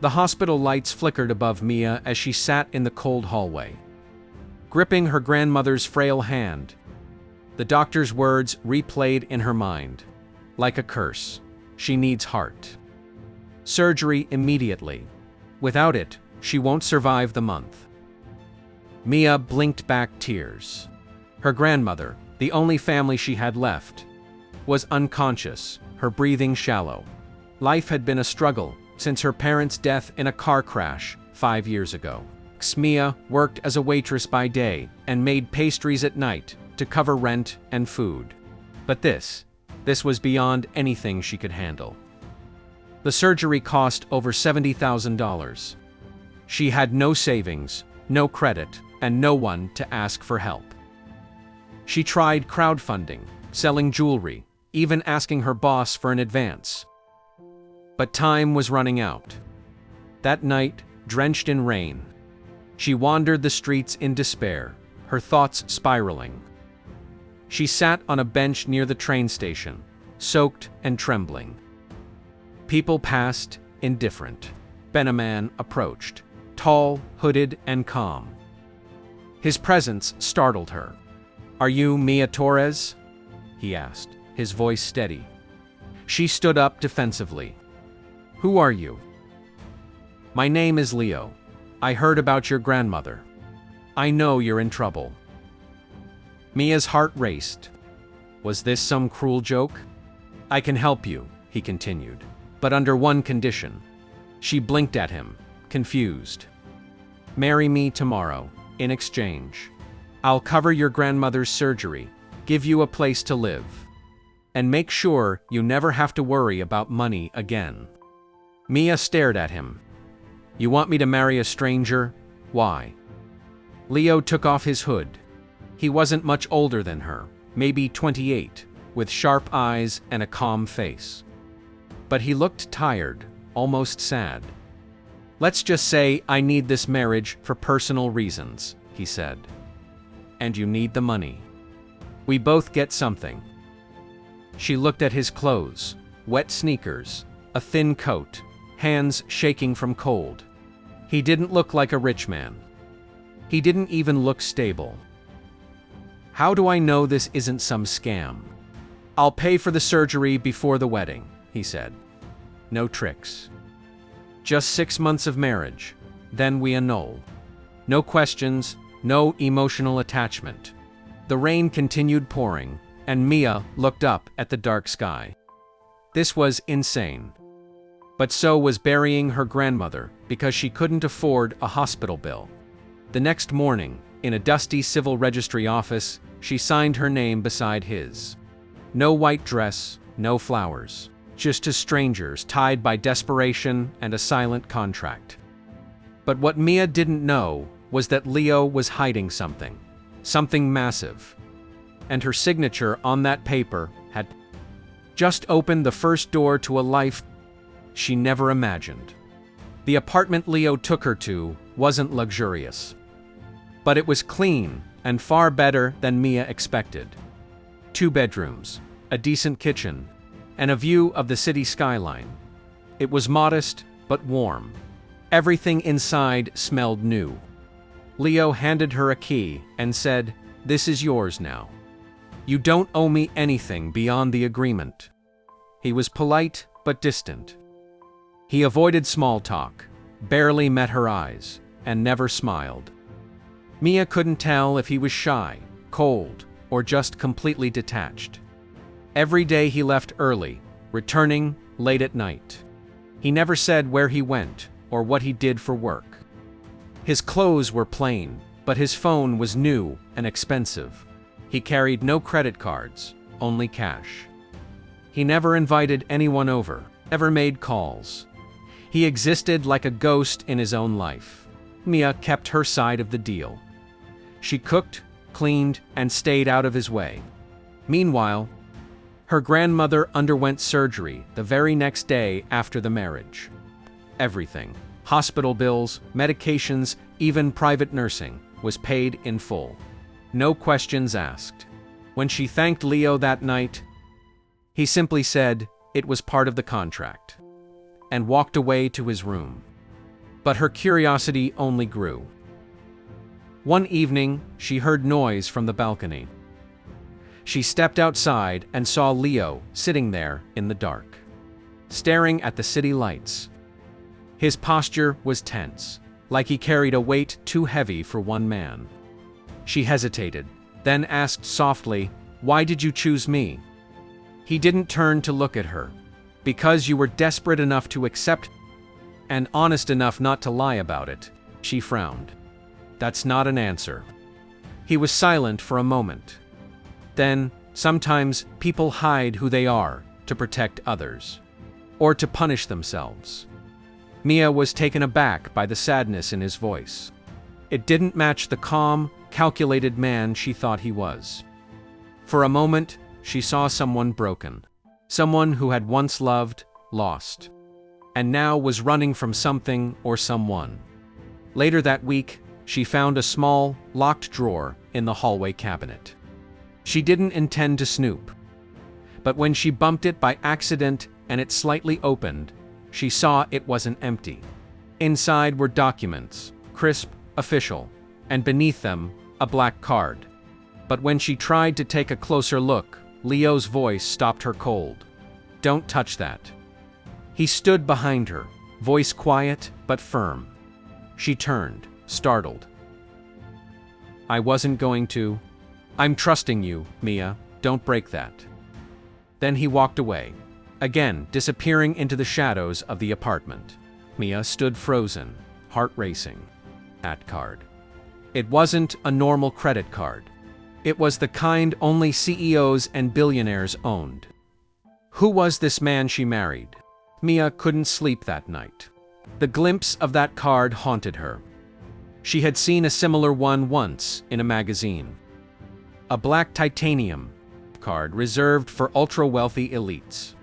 The hospital lights flickered above Mia as she sat in the cold hallway, gripping her grandmother's frail hand. The doctor's words replayed in her mind. Like a curse. She needs heart. Surgery immediately. Without it, she won't survive the month. Mia blinked back tears. Her grandmother, the only family she had left, was unconscious, her breathing shallow. Life had been a struggle since her parents' death in a car crash 5 years ago. Mia worked as a waitress by day and made pastries at night to cover rent and food. But this was beyond anything she could handle. The surgery cost over $70,000. She had no savings, no credit, and no one to ask for help. She tried crowdfunding, selling jewelry, even asking her boss for an advance. But time was running out. That night, drenched in rain, she wandered the streets in despair, her thoughts spiraling. She sat on a bench near the train station, soaked and trembling. People passed, indifferent. Then a man approached, tall, hooded, and calm. His presence startled her. "Are you Mia Torres?" he asked, his voice steady. She stood up defensively. "Who are you?" "My name is Leo. I heard about your grandmother. I know you're in trouble." Mia's heart raced. Was this some cruel joke? "I can help you," he continued, "but under one condition." She blinked at him, confused. "Marry me tomorrow, in exchange. I'll cover your grandmother's surgery, give you a place to live, and make sure you never have to worry about money again." Mia stared at him. "You want me to marry a stranger? Why?" Leo took off his hood. He wasn't much older than her, maybe 28, with sharp eyes and a calm face. But he looked tired, almost sad. "Let's just say I need this marriage for personal reasons," he said. "And you need the money. We both get something." She looked at his clothes, wet sneakers, a thin coat, hands shaking from cold. He didn't look like a rich man. He didn't even look stable. "How do I know this isn't some scam?" "I'll pay for the surgery before the wedding," he said. "No tricks. Just 6 months of marriage, then we annul. No questions, no emotional attachment." The rain continued pouring, and Mia looked up at the dark sky. This was insane. But so was burying her grandmother because she couldn't afford a hospital bill. The next morning, in a dusty civil registry office, she signed her name beside his. No white dress, no flowers. Just two strangers tied by desperation and a silent contract. But what Mia didn't know was that Leo was hiding something massive. And her signature on that paper had just opened the first door to a life she never imagined. The apartment Leo took her to wasn't luxurious. But it was clean and far better than Mia expected. 2 bedrooms, a decent kitchen, and a view of the city skyline. It was modest, but warm. Everything inside smelled new. Leo handed her a key and said, "This is yours now. You don't owe me anything beyond the agreement." He was polite, but distant. He avoided small talk, barely met her eyes, and never smiled. Mia couldn't tell if he was shy, cold, or just completely detached. Every day he left early, returning late at night. He never said where he went or what he did for work. His clothes were plain, but his phone was new and expensive. He carried no credit cards, only cash. He never invited anyone over, never made calls. He existed like a ghost in his own life. Mia kept her side of the deal. She cooked, cleaned, and stayed out of his way. Meanwhile, her grandmother underwent surgery the very next day after the marriage. Everything, hospital bills, medications, even private nursing, was paid in full. No questions asked. When she thanked Leo that night, he simply said it was part of the contract, and walked away to his room. But her curiosity only grew. One evening, she heard noise from the balcony. She stepped outside and saw Leo sitting there in the dark, staring at the city lights. His posture was tense, like he carried a weight too heavy for one man. She hesitated, then asked softly, "Why did you choose me?" He didn't turn to look at her. "Because you were desperate enough to accept and honest enough not to lie about it," she frowned. "That's not an answer." He was silent for a moment. Then, sometimes people hide who they are to protect others, or to punish themselves. Mia was taken aback by the sadness in his voice. It didn't match the calm, calculated man she thought he was. For a moment, she saw someone broken, someone who had once loved, lost, and now was running from something or someone. Later that week, she found a small, locked drawer in the hallway cabinet. She didn't intend to snoop, but when she bumped it by accident and it slightly opened, she saw it wasn't empty. Inside were documents, crisp, official, and beneath them, a black card. But when she tried to take a closer look, Leo's voice stopped her cold. "Don't touch that." He stood behind her, voice quiet but firm. She turned, startled. "I wasn't going to. I'm trusting you, Mia, don't break that." Then he walked away, again disappearing into the shadows of the apartment. Mia stood frozen, heart racing. That card. It wasn't a normal credit card. It was the kind only CEOs and billionaires owned. Who was this man she married? Mia couldn't sleep that night. The glimpse of that card haunted her. She had seen a similar one once in a magazine. A black titanium card reserved for ultra-wealthy elites.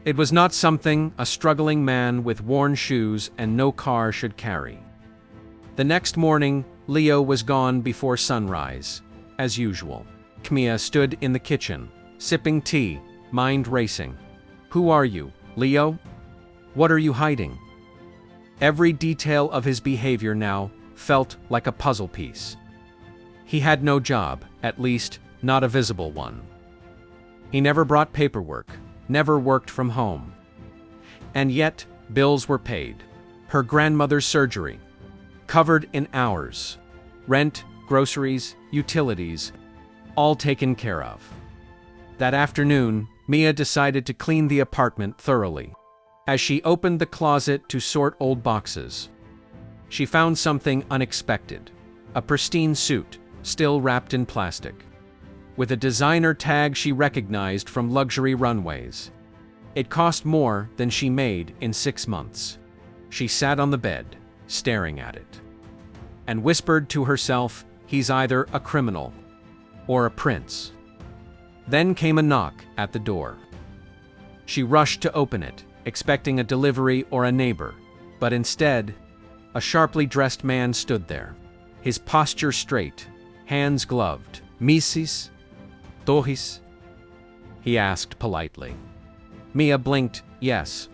It was not something a struggling man with worn shoes and no car should carry. The next morning, Leo was gone before sunrise, as usual. Mia stood in the kitchen, sipping tea, mind racing. "Who are you, Leo? What are you hiding?" Every detail of his behavior now felt like a puzzle piece. He had no job, at least, not a visible one. He never brought paperwork, never worked from home. And yet, bills were paid. Her grandmother's surgery, covered in hours. Rent, groceries, utilities, all taken care of. That afternoon, Mia decided to clean the apartment thoroughly. As she opened the closet to sort old boxes, she found something unexpected. A pristine suit, still wrapped in plastic, with a designer tag she recognized from luxury runways. It cost more than she made in 6 months. She sat on the bed, staring at it, and whispered to herself, "He's either a criminal or a prince." Then came a knock at the door. She rushed to open it, expecting a delivery or a neighbor, but instead, a sharply dressed man stood there, his posture straight, hands gloved. "Mrs. Torres?" he asked politely. Mia blinked, "Yes.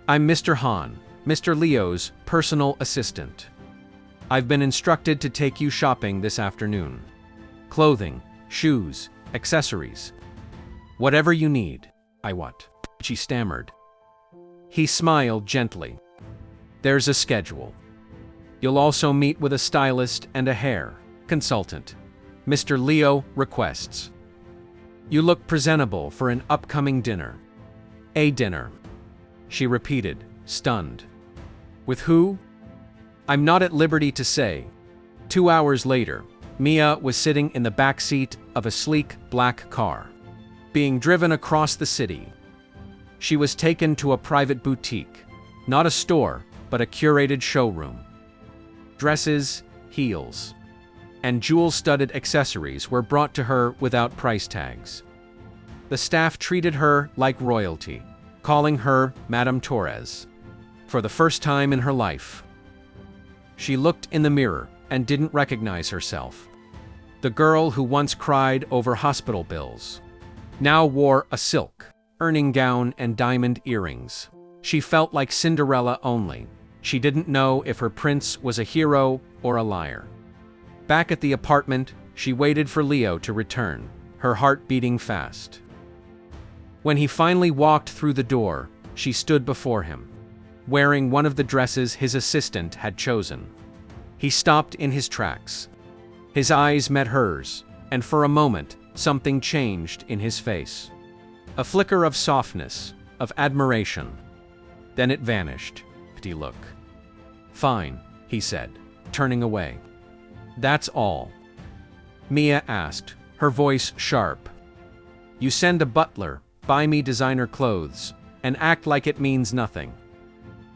I'm Mr. Hahn, Mr. Leo's personal assistant. I've been instructed to take you shopping this afternoon. Clothing, shoes, accessories. Whatever you need, I want," she stammered. He smiled gently. "There's a schedule. You'll also meet with a stylist and a hair consultant. Mr. Leo requests. You look presentable for an upcoming dinner." "A dinner," she repeated, stunned. "With who?" "I'm not at liberty to say." 2 hours later, Mia was sitting in the back seat of a sleek black car, being driven across the city. She was taken to a private boutique, not a store, but a curated showroom. Dresses, heels, and jewel-studded accessories were brought to her without price tags. The staff treated her like royalty, calling her Madame Torres. For the first time in her life, she looked in the mirror and didn't recognize herself. The girl who once cried over hospital bills now wore a silk earning gown and diamond earrings. She felt like Cinderella only, She didn't know if her prince was a hero or a liar. Back at the apartment, she waited for Leo to return, her heart beating fast. When he finally walked through the door, she stood before him, wearing one of the dresses his assistant had chosen. He stopped in his tracks. His eyes met hers, and for a moment, something changed in his face. A flicker of softness, of admiration. Then it vanished. Empty look. "Fine," he said, turning away. "That's all?" Mia asked, her voice sharp. "You send a butler, buy me designer clothes, and act like it means nothing."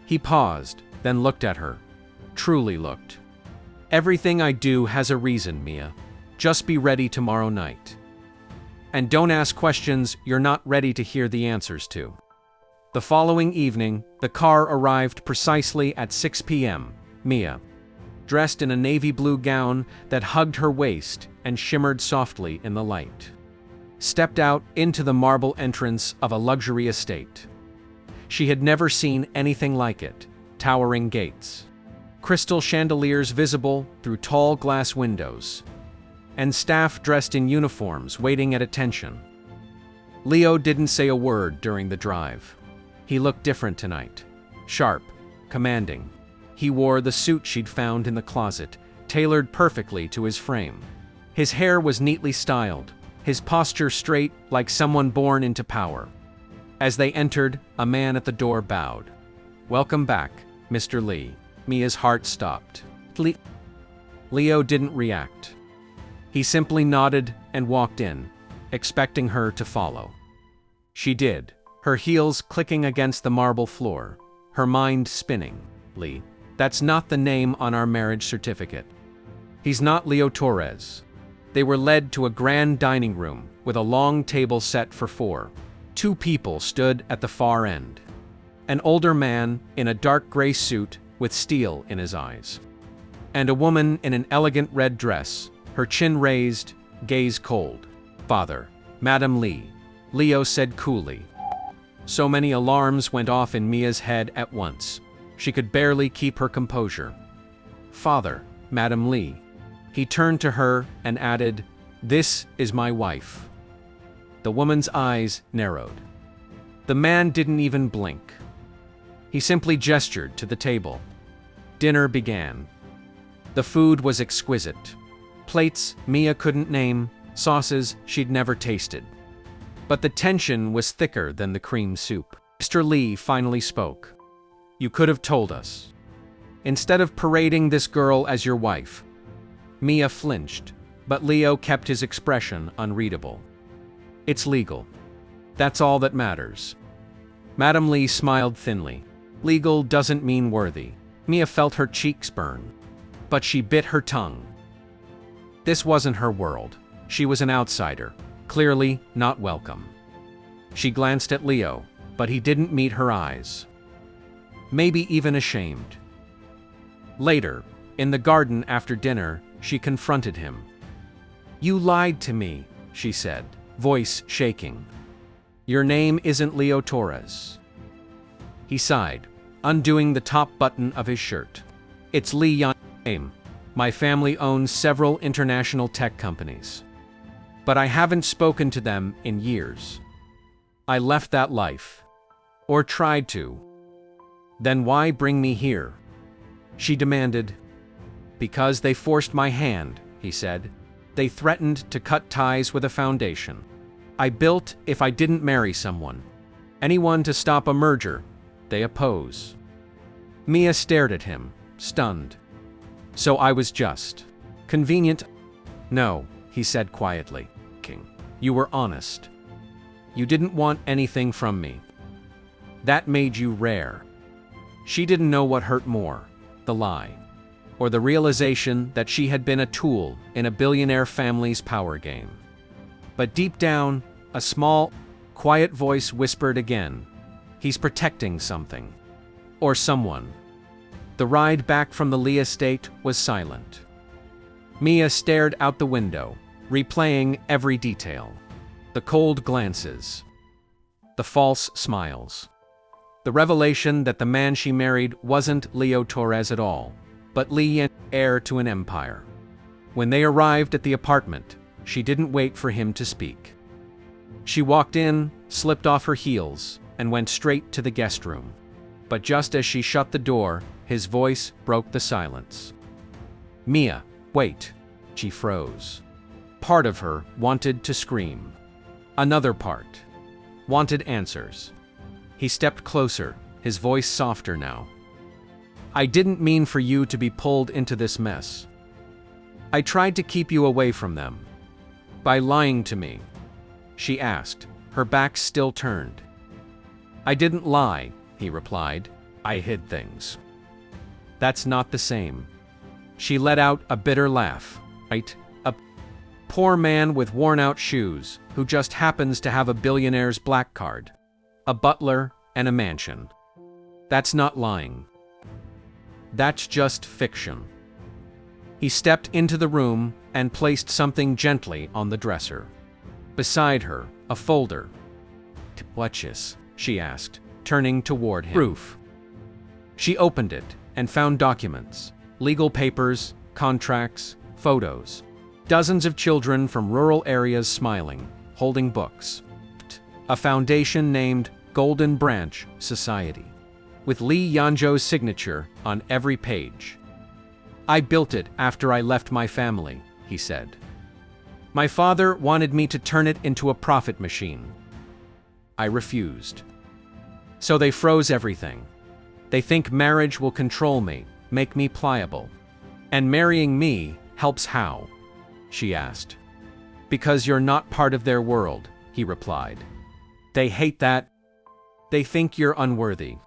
He paused, then looked at her. Truly looked. "Everything I do has a reason, Mia. Just be ready tomorrow night. And don't ask questions you're not ready to hear the answers to." The following evening, the car arrived precisely at 6 p.m. Mia, dressed in a navy blue gown that hugged her waist and shimmered softly in the light, stepped out into the marble entrance of a luxury estate. She had never seen anything like it. Towering gates, crystal chandeliers visible through tall glass windows, and staff dressed in uniforms waiting at attention. Leo didn't say a word during the drive. He looked different tonight. Sharp, commanding. He wore the suit she'd found in the closet, tailored perfectly to his frame. His hair was neatly styled, his posture straight like someone born into power. As they entered, a man at the door bowed. "Welcome back, Mr. Lee." Mia's heart stopped. Leo didn't react. He simply nodded and walked in, expecting her to follow. She did, her heels clicking against the marble floor, her mind spinning. "Lee, that's not the name on our marriage certificate. He's not Leo Torres." They were led to a grand dining room with a long table set for four. Two people stood at the far end. An older man in a dark gray suit with steel in his eyes, and a woman in an elegant red dress, her chin raised, gaze cold. "Father, Madam Lee," Leo said coolly. So many alarms went off in Mia's head at once. She could barely keep her composure. "Father, Madam Lee." He turned to her and added, "This is my wife." The woman's eyes narrowed. The man didn't even blink. He simply gestured to the table. Dinner began. The food was exquisite. Plates Mia couldn't name, sauces she'd never tasted. But the tension was thicker than the cream soup. Mr. Lee finally spoke. "You could have told us. Instead of parading this girl as your wife." Mia flinched, but Leo kept his expression unreadable. "It's legal. That's all that matters." Madam Lee smiled thinly. "Legal doesn't mean worthy." Mia felt her cheeks burn, but she bit her tongue. This wasn't her world. She was an outsider, clearly not welcome. She glanced at Leo, but he didn't meet her eyes. Maybe even ashamed. Later, in the garden after dinner, she confronted him. "You lied to me," she said, voice shaking. "Your name isn't Leo Torres." He sighed, undoing the top button of his shirt. "It's Lee Yan. My family owns several international tech companies. But I haven't spoken to them in years. I left that life. Or tried to. Then why bring me here?" She demanded. "Because they forced my hand," he said. "They threatened to cut ties with a foundation I built if I didn't marry someone. Anyone to stop a merger, they oppose." Mia stared at him, stunned. "So I was just convenient?" "No," he said quietly. "You were honest. You didn't want anything from me. That made you rare." She didn't know what hurt more, the lie, or the realization that she had been a tool in a billionaire family's power game. But deep down, a small, quiet voice whispered again, "He's protecting something. Or someone." The ride back from the Lee estate was silent. Mia stared out the window, replaying every detail. The cold glances. The false smiles. The revelation that the man she married wasn't Leo Torres at all, but Lee, heir to an empire. When they arrived at the apartment, she didn't wait for him to speak. She walked in, slipped off her heels, and went straight to the guest room. But just as she shut the door, his voice broke the silence. "Mia, wait." She froze. Part of her wanted to scream. Another part wanted answers. He stepped closer, his voice softer now. "I didn't mean for you to be pulled into this mess. I tried to keep you away from them. By lying to me." She asked, her back still turned. "I didn't lie," he replied. "I hid things." "That's not the same." She let out a bitter laugh. "Right? A poor man with worn-out shoes, who just happens to have a billionaire's black card. A butler and a mansion. That's not lying. That's just fiction." He stepped into the room and placed something gently on the dresser. Beside her, a folder. "What's this?" she asked, turning toward him. "Proof." She opened it and found documents, legal papers, contracts, photos. Dozens of children from rural areas smiling, holding books. A foundation named Golden Branch Society, with Lee Yanzhou's signature on every page. "I built it after I left my family," he said. "My father wanted me to turn it into a profit machine. I refused. So they froze everything. They think marriage will control me, make me pliable. And marrying me helps how?" she asked. "Because you're not part of their world," he replied. "They hate that. They think you're unworthy.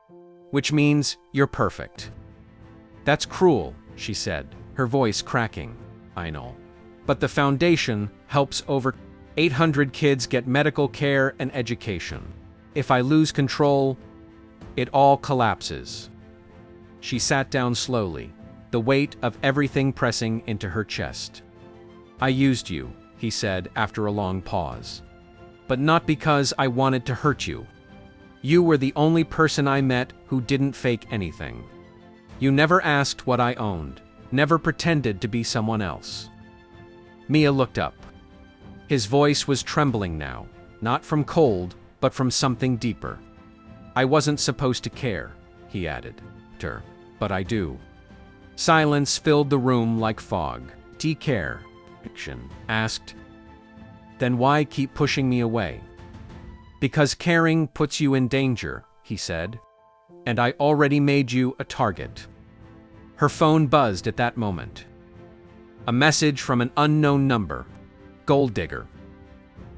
Which means you're perfect." "That's cruel," she said, her voice cracking. "I know. But the foundation helps over 800 kids get medical care and education. If I lose control, it all collapses." She sat down slowly, the weight of everything pressing into her chest. "I used you," he said after a long pause. "But not because I wanted to hurt you. You were the only person I met who didn't fake anything. You never asked what I owned, never pretended to be someone else." Mia looked up. His voice was trembling now, not from cold, but from something deeper. "I wasn't supposed to care," he added. "But I do." Silence filled the room like fog. "Do you care?" Fiction asked. "Then why keep pushing me away?" "Because caring puts you in danger," he said. "And I already made you a target." Her phone buzzed at that moment. A message from an unknown number. "Gold digger."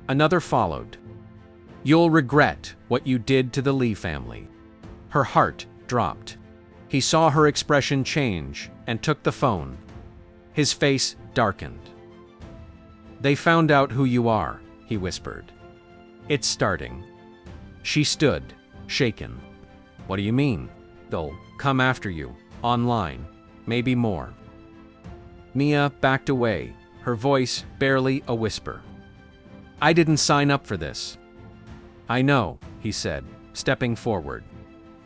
Another followed. "You'll regret what you did to the Lee family." Her heart dropped. He saw her expression change and took the phone. His face darkened. "They found out who you are," he whispered. "It's starting." She stood, shaken. "What do you mean?" "They'll come after you, online, maybe more." Mia backed away, her voice barely a whisper. "I didn't sign up for this." "I know," he said, stepping forward.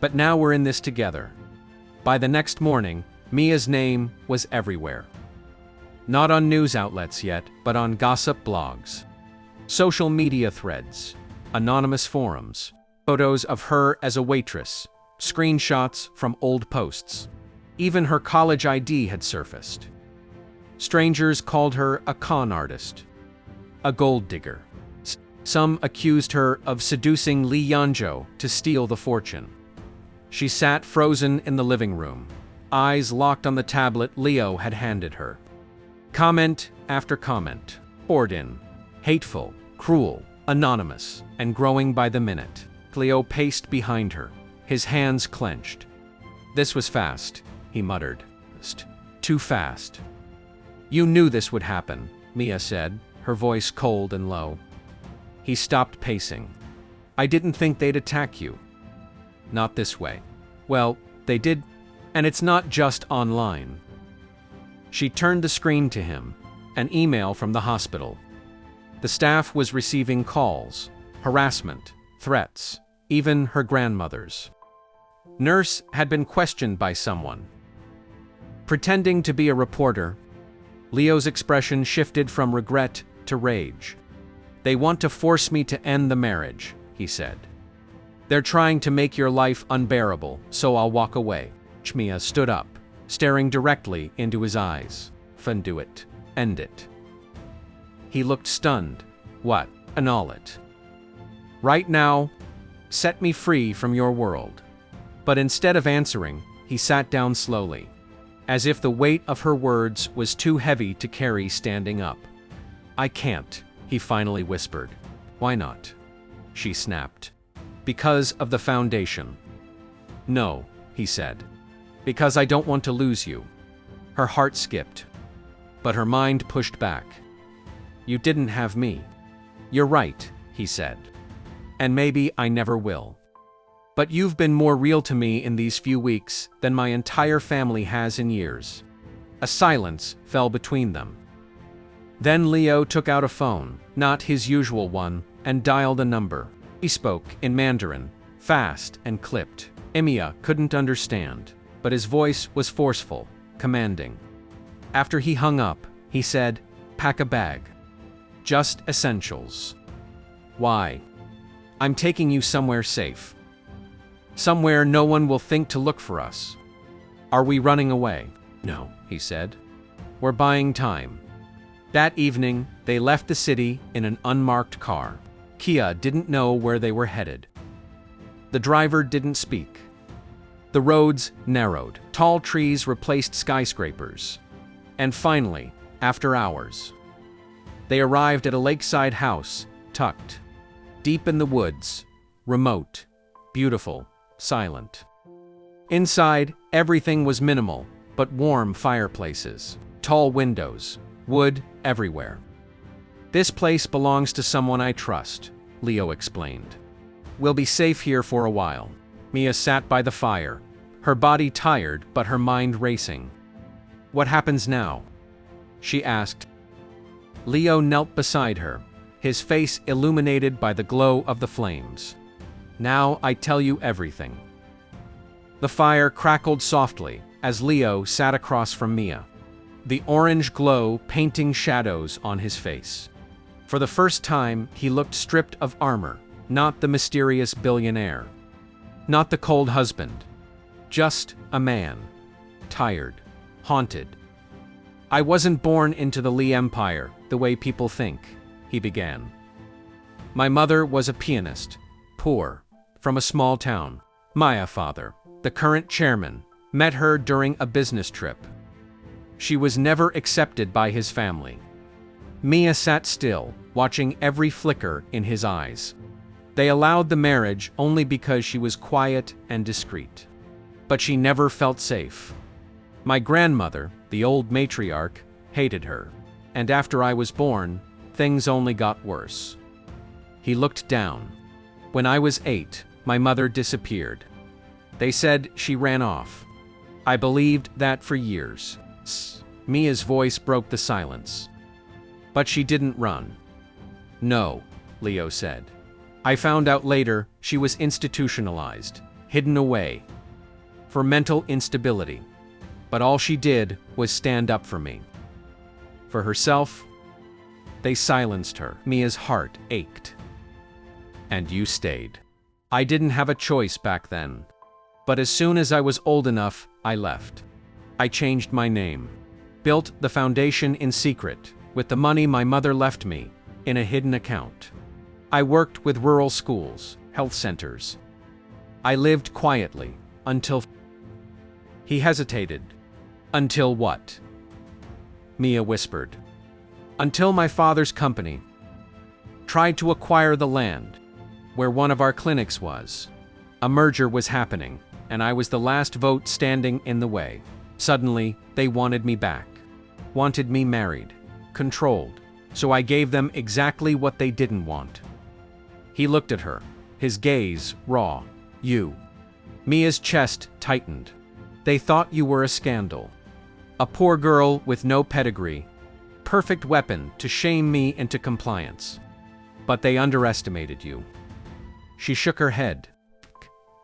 "But now we're in this together." By the next morning, Mia's name was everywhere. Not on news outlets yet, but on gossip blogs, social media threads, anonymous forums, photos of her as a waitress, screenshots from old posts. Even her college ID had surfaced. Strangers called her a con artist, a gold digger. Some accused her of seducing Lee Yanzhou to steal the fortune. She sat frozen in the living room, eyes locked on the tablet Leo had handed her. Comment after comment poured in, hateful, cruel, anonymous, and growing by the minute. Leo paced behind her, his hands clenched. "This was fast," he muttered. "Too fast." "You knew this would happen," Mia said, her voice cold and low. He stopped pacing. "I didn't think they'd attack you. Not this way." "Well, they did, and it's not just online." She turned the screen to him, an email from the hospital. The staff was receiving calls, harassment, threats, even her grandmother's. Nurse had been questioned by someone. Pretending to be a reporter, Leo's expression shifted from regret to rage. "They want to force me to end the marriage," he said. "They're trying to make your life unbearable, so I'll walk away." Mia stood up, staring directly into his eyes. "Do it. End it." He looked stunned. "What? Annul it. Right now. Set me free from your world." But instead of answering, he sat down slowly, as if the weight of her words was too heavy to carry standing up. "I can't," he finally whispered. "Why not?" she snapped. "Because of the foundation." "No," he said. "Because I don't want to lose you." Her heart skipped, but her mind pushed back. "You didn't have me." "You're right," he said. "And maybe I never will. But you've been more real to me in these few weeks than my entire family has in years." A silence fell between them. Then Leo took out a phone, not his usual one, and dialed a number. He spoke in Mandarin, fast and clipped. Mia couldn't understand, but his voice was forceful, commanding. After he hung up, he said, "Pack a bag. Just essentials." "Why?" "I'm taking you somewhere safe. Somewhere no one will think to look for us." "Are we running away?" "No," he said. "We're buying time." That evening, they left the city in an unmarked car. Kia didn't know where they were headed. The driver didn't speak. The roads narrowed. Tall trees replaced skyscrapers. And finally, after hours, they arrived at a lakeside house, tucked deep in the woods, remote, beautiful, silent. Inside, everything was minimal, but warm fireplaces, tall windows, wood everywhere. "This place belongs to someone I trust," Leo explained. "We'll be safe here for a while." Mia sat by the fire, her body tired but her mind racing. "What happens now?" she asked. Leo knelt beside her, his face illuminated by the glow of the flames. "Now I tell you everything." The fire crackled softly as Leo sat across from Mia, the orange glow painting shadows on his face. For the first time, he looked stripped of armor, not the mysterious billionaire, not the cold husband, just a man, tired, haunted. "I wasn't born into the Li Empire the way people think," he began. "My mother was a pianist, poor, from a small town. My father, the current chairman, met her during a business trip. She was never accepted by his family." Mia sat still, watching every flicker in his eyes. They allowed the marriage only because she was quiet and discreet. But she never felt safe. "My grandmother, the old matriarch, hated her. And after I was born, things only got worse." He looked down. "When I was 8, my mother disappeared. They said she ran off. I believed that for years." Mia's voice broke the silence. "But she didn't run." "No," Leo said. "I found out later she was institutionalized, hidden away, for mental instability. But all she did was stand up for me. For herself." They silenced her. Mia's heart ached. "And you stayed." "I didn't have a choice back then. But as soon as I was old enough, I left. I changed my name. Built the foundation in secret, with the money my mother left me, in a hidden account. I worked with rural schools, health centers. I lived quietly, until..." He hesitated. "Until what?" Mia whispered. "Until my father's company tried to acquire the land where one of our clinics was. A merger was happening, and I was the last vote standing in the way. Suddenly, they wanted me back. Wanted me married, controlled, so I gave them exactly what they didn't want." He looked at her, his gaze raw. "You." Mia's chest tightened. "They thought you were a scandal. A poor girl with no pedigree. Perfect weapon to shame me into compliance. But they underestimated you." She shook her head.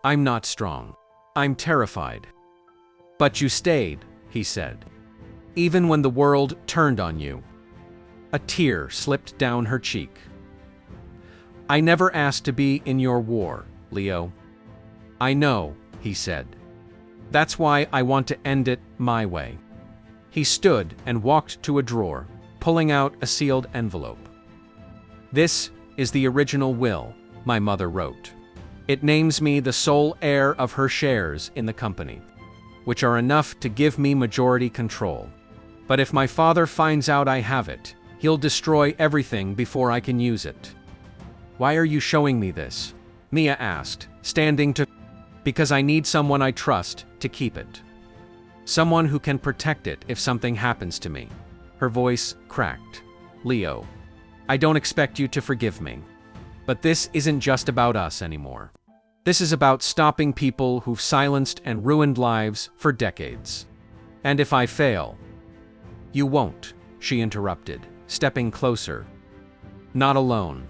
"I'm not strong. I'm terrified. But you stayed, he said. Even when the world turned on you. A tear slipped down her cheek. I never asked to be in your war, Leo. I know, he said. That's why I want to end it my way. He stood and walked to a drawer, pulling out a sealed envelope. This is the original will, my mother wrote. It names me the sole heir of her shares in the company, which are enough to give me majority control. But if my father finds out I have it, he'll destroy everything before I can use it. Why are you showing me this? Mia asked, standing to... Because I need someone I trust to keep it. Someone who can protect it if something happens to me. Her voice cracked. Leo, I don't expect you to forgive me. But this isn't just about us anymore. This is about stopping people who've silenced and ruined lives for decades. And if I fail... You won't, she interrupted, stepping closer. Not alone.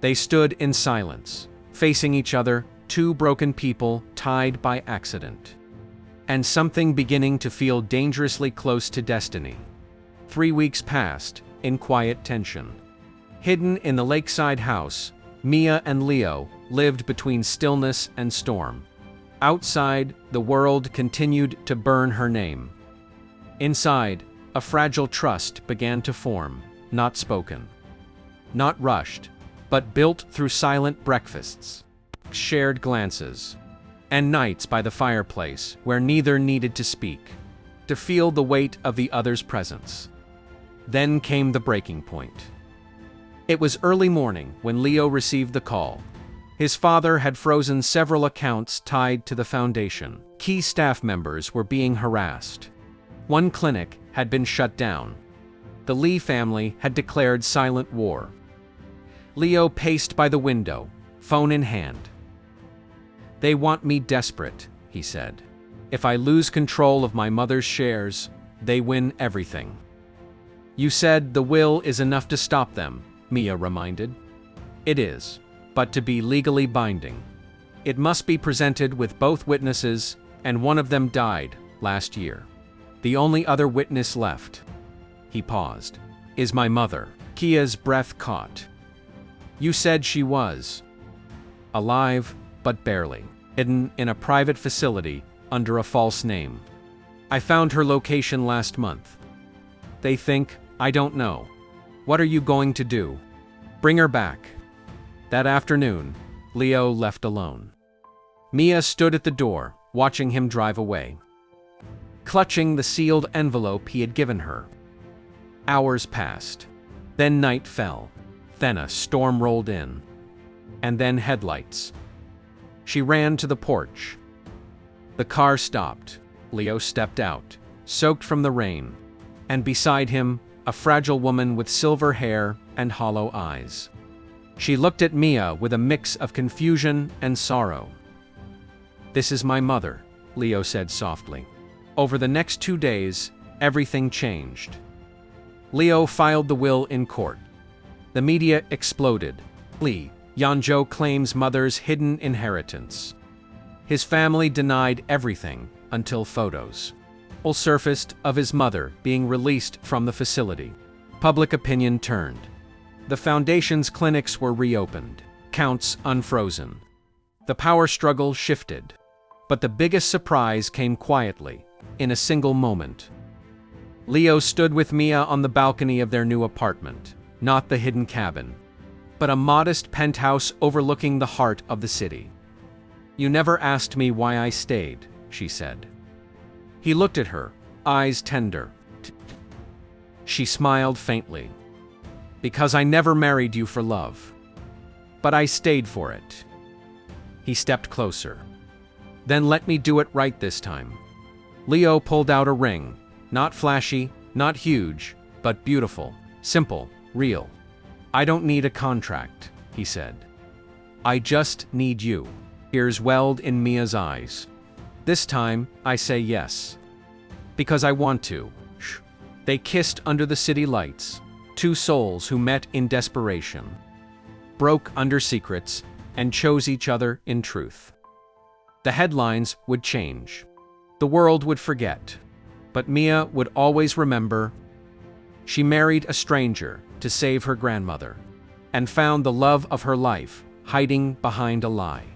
They stood in silence, facing each other, two broken people tied by accident. And something beginning to feel dangerously close to destiny. 3 weeks passed, in quiet tension. Hidden in the lakeside house, Mia and Leo lived between stillness and storm. Outside, the world continued to burn her name. Inside, a fragile trust began to form, not spoken. Not rushed, but built through silent breakfasts, shared glances, and nights by the fireplace where neither needed to speak, to feel the weight of the other's presence. Then came the breaking point. It was early morning when Leo received the call. His father had frozen several accounts tied to the foundation. Key staff members were being harassed. One clinic had been shut down. The Lee family had declared silent war. Leo paced by the window, phone in hand. They want me desperate, he said. If I lose control of my mother's shares, they win everything. You said the will is enough to stop them, Mia reminded. It is, but to be legally binding. It must be presented with both witnesses, and one of them died last year. The only other witness left, he paused, is my mother. Kia's breath caught. You said she was alive, but barely, hidden in a private facility under a false name. I found her location last month. They think I don't know. What are you going to do? Bring her back. That afternoon, Leo left alone. Mia stood at the door, watching him drive away, clutching the sealed envelope he had given her. Hours passed. Then night fell. Then a storm rolled in. And then headlights. She ran to the porch. The car stopped. Leo stepped out, soaked from the rain. And beside him, a fragile woman with silver hair and hollow eyes. She looked at Mia with a mix of confusion and sorrow. This is my mother, Leo said softly. Over the next 2 days, everything changed. Leo filed the will in court. The media exploded. Lee, Yanzhou claims mother's hidden inheritance. His family denied everything until photos all surfaced of his mother being released from the facility. Public opinion turned. The foundation's clinics were reopened, counts unfrozen. The power struggle shifted. But the biggest surprise came quietly, in a single moment. Leo stood with Mia on the balcony of their new apartment, not the hidden cabin, but a modest penthouse overlooking the heart of the city. You never asked me why I stayed, she said. He looked at her, eyes tender. She smiled faintly. Because I never married you for love. But I stayed for it. He stepped closer. Then let me do it right this time. Leo pulled out a ring, not flashy, not huge, but beautiful, simple, real. I don't need a contract, he said. I just need you. Tears welled in Mia's eyes. This time, I say yes. Because I want to. Shh. They kissed under the city lights, two souls who met in desperation, broke under secrets, and chose each other in truth. The headlines would change. The world would forget. But Mia would always remember. She married a stranger to save her grandmother, and found the love of her life hiding behind a lie.